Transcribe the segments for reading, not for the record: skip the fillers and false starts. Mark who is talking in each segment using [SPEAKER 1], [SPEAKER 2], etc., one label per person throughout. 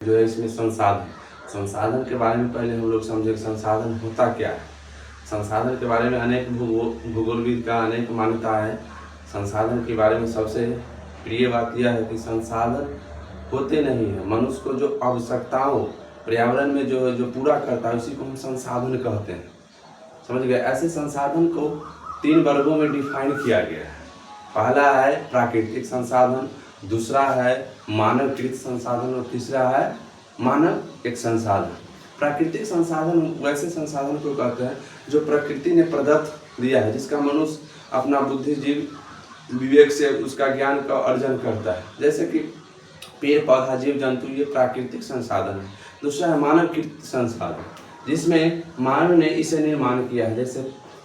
[SPEAKER 1] जो है इसमें संसाधन संसाधन के बारे में पहले हम लोग समझे कि संसाधन होता क्या है। संसाधन के बारे में अनेक भूगोलविद का अनेक मान्यता है। संसाधन के बारे में सबसे प्रिय बात यह है कि संसाधन होते नहीं है, मनुष्य को जो आवश्यकताओं पर्यावरण में जो पूरा करता है उसी को हम संसाधन कहते हैं। समझ गए। ऐसे संसाधन को 3 वर्गों में डिफाइन किया गया है। पहला है प्राकृतिक संसाधन, दूसरा है मानवकृत संसाधन और तीसरा है मानव एक संसाधन। प्राकृतिक संसाधन वैसे संसाधन को कहते हैं जो प्रकृति ने प्रदत्त दिया है, जिसका मनुष्य अपना बुद्धिजीव विवेक से उसका ज्ञान का अर्जन करता है, जैसे कि पेड़ पौधा जीव जंतु, ये प्राकृतिक संसाधन है। दूसरा है मानवकृत संसाधन, जिसमें मानव ने इसे निर्माण किया है, जैसे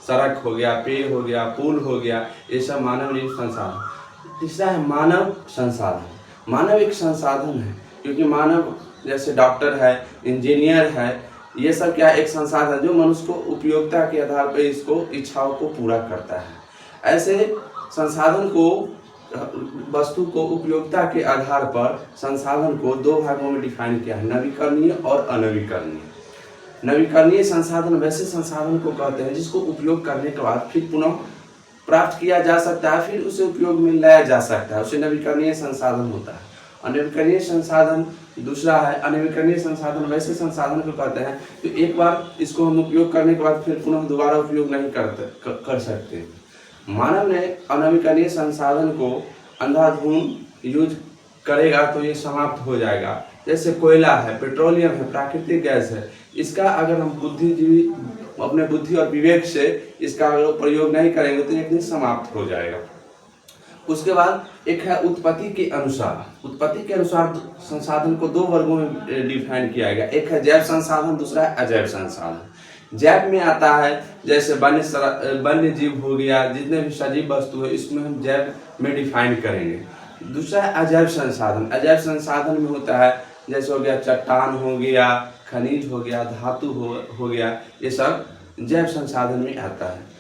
[SPEAKER 1] सड़क हो गया, पेड़ हो गया, पुल हो गया, ये सब मानव निर्मित संसाधन। तीसरा है मानव संसाधन। मानव एक संसाधन है, क्योंकि मानव जैसे डॉक्टर है, इंजीनियर है, ये सब क्या एक संसाधन जो मनुष्य को उपयोगिता के आधार पर इसको इच्छाओं को पूरा करता है। ऐसे संसाधन को, वस्तु को उपयोगिता के आधार पर संसाधन को 2 भागों में डिफाइन किया है, नवीकरणीय और अनवीकरणीय। नवीकरणीय संसाधन वैसे संसाधन को कहते हैं जिसको उपयोग करने के बाद फिर पुनः प्राप्त किया जा सकता है, फिर उसे उपयोग में लाया जा सकता है, उसे नवीकरणीय संसाधन होता है। अनवीकरणीय संसाधन दूसरा है। अनवीकरणीय संसाधन वैसे संसाधन को कहते हैं तो एक बार इसको हम उपयोग करने के बाद फिर पुनः दोबारा उपयोग नहीं कर सकते। मानव ने अनवीकरणीय संसाधन को अंधाधुंध यूज करेगा तो ये समाप्त हो जाएगा। जैसे कोयला है, पेट्रोलियम है, प्राकृतिक गैस है, इसका अगर हम बुद्धिजीवी अपने बुद्धि और विवेक से इसका अगर प्रयोग नहीं करेंगे तो एक दिन समाप्त हो जाएगा। उसके बाद एक है उत्पत्ति के अनुसार। उत्पत्ति के अनुसार संसाधन को 2 वर्गों में डिफाइन किया गया। एक है जैव संसाधन, दूसरा है अजैव संसाधन। जैव में आता है जैसे वन्य जीव हो गया, जितने भी सजीव वस्तु है इसमें हम जैव में डिफाइन करेंगे। दूसरा है अजैव संसाधन। अजैव संसाधन में होता है जैसे हो गया चट्टान हो गया, खनिज हो गया, धातु हो गया, ये सब जैव संसाधन में आता है।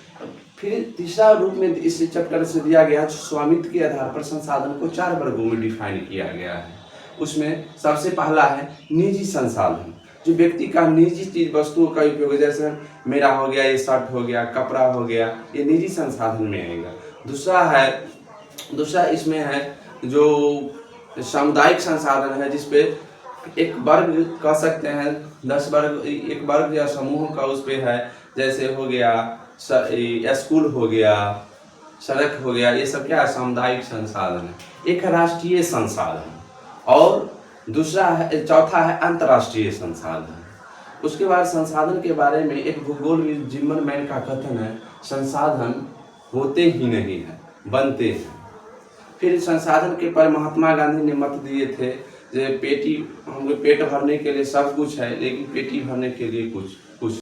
[SPEAKER 1] फिर तीसरा रूप में इस चैप्टर से दिया गया स्वामित्व के आधार पर संसाधन को 4 वर्गों में डिफाइन किया गया है। उसमें सबसे पहला है निजी संसाधन, जो व्यक्ति का निजी चीज वस्तुओं का उपयोग है, जैसे मेरा हो गया, ये शर्ट हो गया, कपड़ा हो गया, ये निजी संसाधन में आएगा। दूसरा इसमें है जो सामुदायिक संसाधन है, जिसपे एक वर्ग कह सकते हैं, 10 वर्ग एक वर्ग या समूह का उस पे है, जैसे हो गया स्कूल हो गया, सड़क हो गया, ये सब क्या है सामुदायिक संसाधन है। एक है राष्ट्रीय संसाधन और चौथा है अंतर्राष्ट्रीय संसाधन। उसके बाद संसाधन के बारे में एक भूगोलविद जिम्मरमैन का कथन है, संसाधन होते ही नहीं है, बनते हैं। फिर संसाधन के पर महात्मा गांधी ने मत दिए थे, पेट भरने के लिए सब कुछ है लेकिन पेटी भरने के लिए कुछ